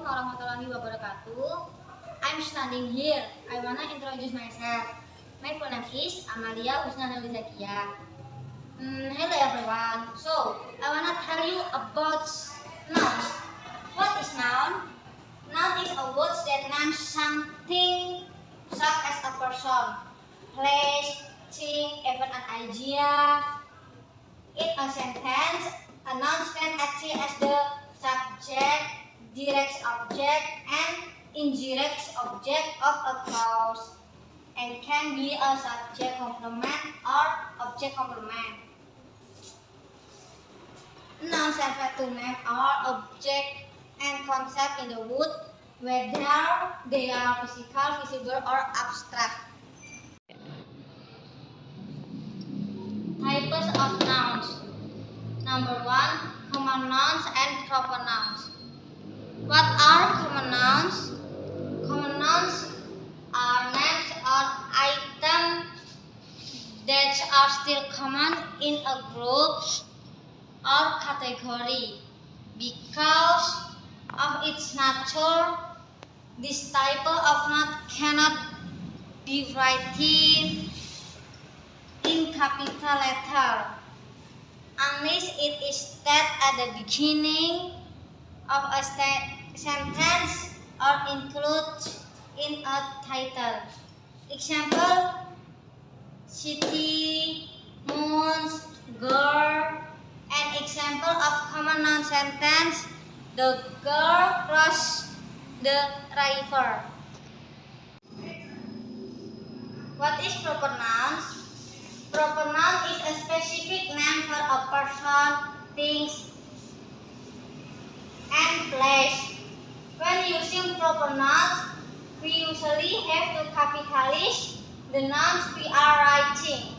Assalamualaikum warahmatullahi wabarakatuh. I'm standing here. I wanna introduce myself. My full name is Amalia Usnana Lizakia. Hello everyone. So, I wanna tell you about nouns. What is noun? Noun is a word that names something such as a person, place, thing, even an idea. In a sentence, a noun can act as the subject, direct object, and indirect object of a clause, and can be a subject complement or object complement. Nouns refer to name or object and concept in the world, whether they are physical, visible, or abstract. Types of nouns. Number 1, common nouns and proper nouns. What are common nouns? Common nouns are names or items that are still common in a group or category. Because of its nature, this type of noun cannot be written in capital letter unless it is stated at the beginning of a sentence or included in a title. Example: city, moon, girl. An example of common noun sentence: the girl crossed the river. What is proper nouns? Proper noun is a specific name for a person, things, and place. When using proper nouns, we usually have to capitalize the nouns we are writing.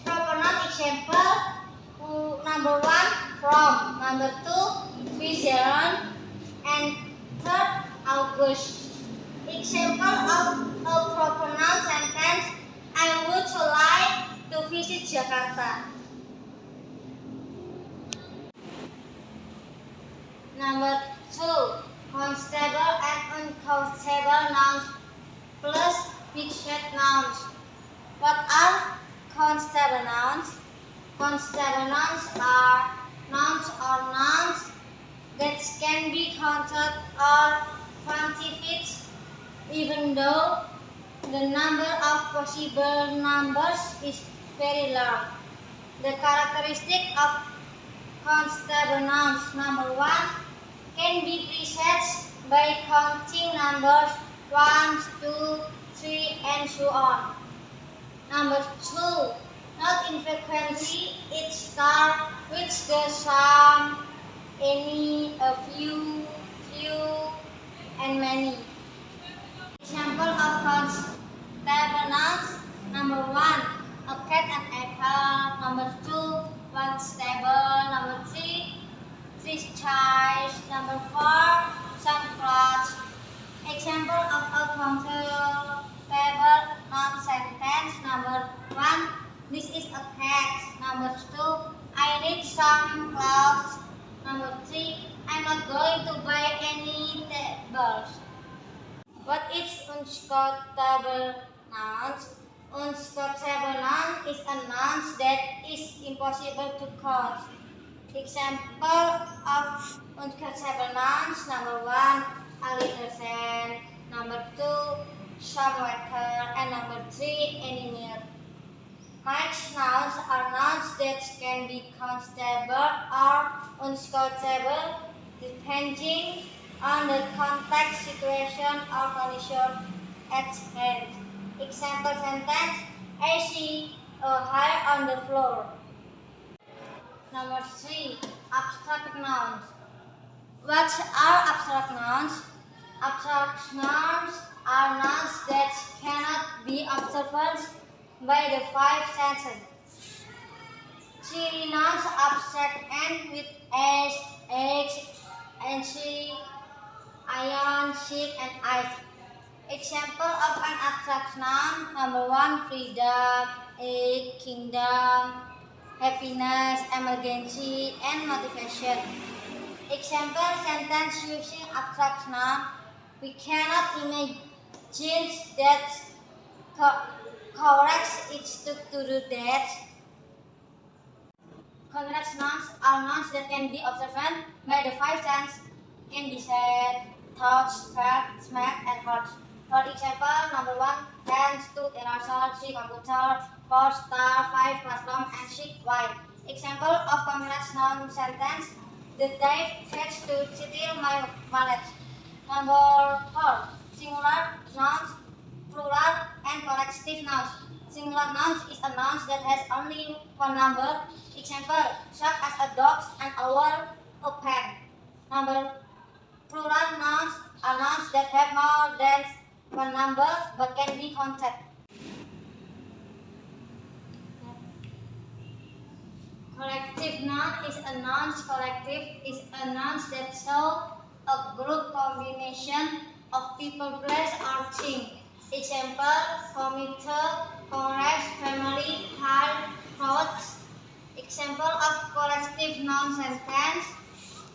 Proper noun example: number 1, from; number 2, Switzerland; and 3rd, August. Example of a proper noun sentence: I would like to visit Jakarta. Number 2, constable and uncountable nouns plus mixed nouns. What are constable nouns? Constable nouns are nouns or nouns that can be counted or quantified even though the number of possible numbers is very large. The characteristic of constable nouns: number 1, can be preset by counting numbers 1, 2, 3, and so on. Number 2, not infrequently it starts with the some, any, a few, and many. Example of constable nouns: number 1, a cat and apple; number 2, one stable; number 3, 3 chairs; number 4, some clothes. Example of a constable noun sentence: number 1, this is a cat; number 2, I need some clothes; number 3, I'm not going to buy any tables. What is uncountable nouns? Uncountable noun is a noun that is impossible to count. Example of uncountable nouns: number 1, a little sand; number 2, some water; and number 3, any milk. Mixed nouns are nouns that can be countable or uncountable depending on the context, situation, or condition at hand. Example sentence: I see a hair on the floor. Number 3, abstract nouns. What are abstract nouns? Abstract nouns are nouns that cannot be observed by the 5 senses. 3 nouns abstract end with S, X, and C, iron, sheep, and ice. Example of an abstract noun: number 1, freedom; 8, kingdom; happiness; emergency; and motivation. Example sentence using abstract noun. We cannot imagine that corrects it to do that. Concrete nouns are nouns that can be observed by the five senses: can be said, touch, felt, smell, and heard. For example, number 1, hand, stood, aerosol, 3, computer, 4, star, 5, classroom, and 6, wine. Example of concrete noun sentence: the thief fetched to steal my wallet. Number 4, singular nouns, plural, and collective nouns. Singular nouns is a noun that has only one number. Example, such as a dog, an owl, a pen. Number plural nouns are nouns that have more than one number but can be counted. Collective noun is a noun. Collective is a noun that shows a group combination of people, place, or thing. Example, computer, congress, family, car, clothes. Example of collective noun sentence: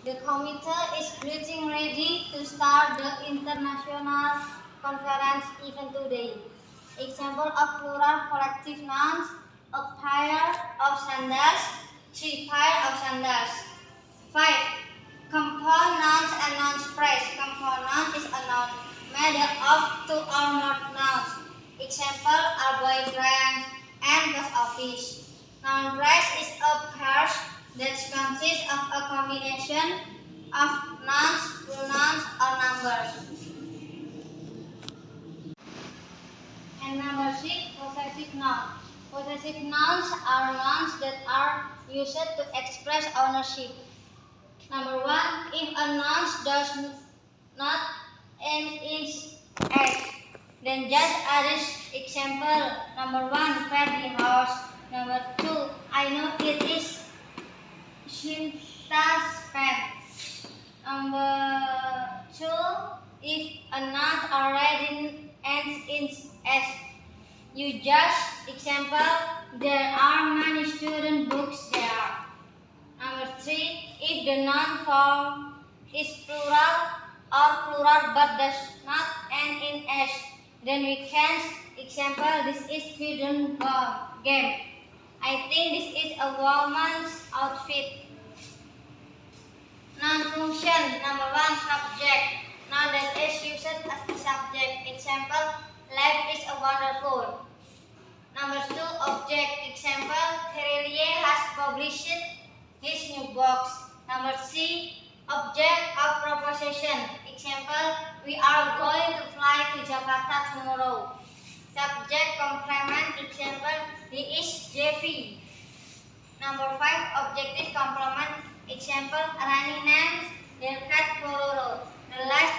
the committee is getting ready to start the international conference event today. Example of plural collective nouns: a pair of sandals, 3 pair of sandals. 5. Compound nouns and noun phrase. Compound noun is a noun made of 2 or more nouns. Example are boyfriend and post office. Noun phrase is a phrase that consists of a combination of nouns, pronouns, or numbers. And number 6, possessive noun. Possessive nouns are nouns that are used to express ownership. Number 1, if a noun does not end in s, then just add example. Number 1, family house. Number 2, I know it is Shinta's pen. Number 2, if a noun already ends in s, you just example, there are many student books there. Number 3, if the noun form is plural or plural but does not end in s, then we can example, this is student game. I think this is a woman's outfit. Noun function. Number 1, subject. Noun that is used as the subject. Example, life is wonderful. Number 2, object. Example, Terelie has published his new box. Number 3, object of proposition. Example, we are going to fly to Jakarta tomorrow. Subject complement. Example, he is Jeffy. Number 5, objective complement. Example, Rani names their cat Pororo. The last